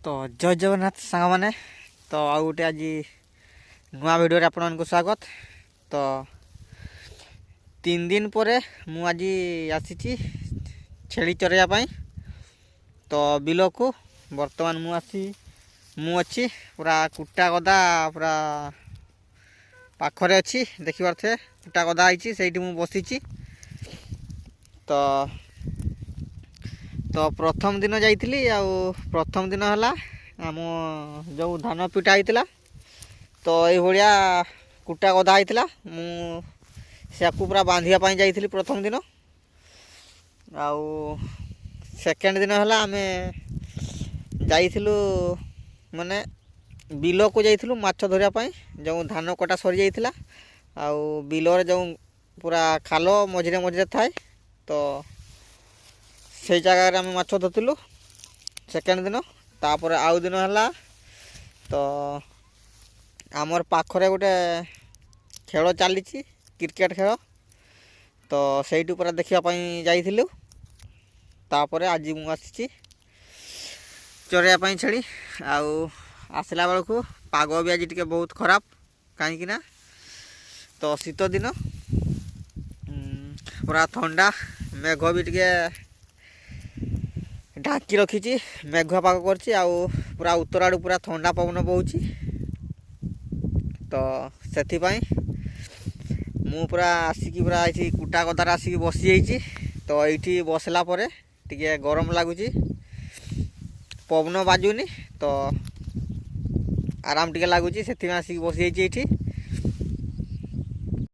तो जय जगन्नाथ सांग मैंने तो आउ गोटे आज नुआ भिडियो आपको स्वागत। तो 3 दिन पर मु आज आसी छेली चरैया। तो बिल को बर्तमान मु अच्छी पूरा कुटा गदा पूरा पाखरे अच्छी देखिबार थे कुटा गदा आई से बसी। तो तो प्रथम दिन जाइली प्रथम दिन है आम जो धान पिटा होता तो ये कुटा गदा होता मुझे पूरा बांधापी जाइली प्रथम दिन। आउ सेकेंड दिन है आम जाइलु माने बिल को जाइलु माछ धरियापी जो धान कटा सरी जाइला आउ बिल जो पूरा खाल मझे मझे थाए तो से जगह आम माछ धरलु सेकेंड दिन। तापर आउ दिन है तो आमर पाखरे गोटे खेल चली क्रिकेट खेल तो सही पूरा देखापी जाइलु। तापर आज मुझे चरैयापी छेड़ी आसला बेलू पाग भी आज टे बहुत खराब कहीं तो शीत दिन पूरा ठंडा मेघ भी टे ढाकी रखी मेघुआ पाग कर पूरा उत्तर आड़ पूरा ठंडा पवन बहुची। तो से मु पूरा आसिक पूरा कुटा गदार आसिक बसी जाइए। तो ये बसला टे गरम लगुच पवन बाजुनी तो आराम टे लगुच से आसिक बसी जाइए।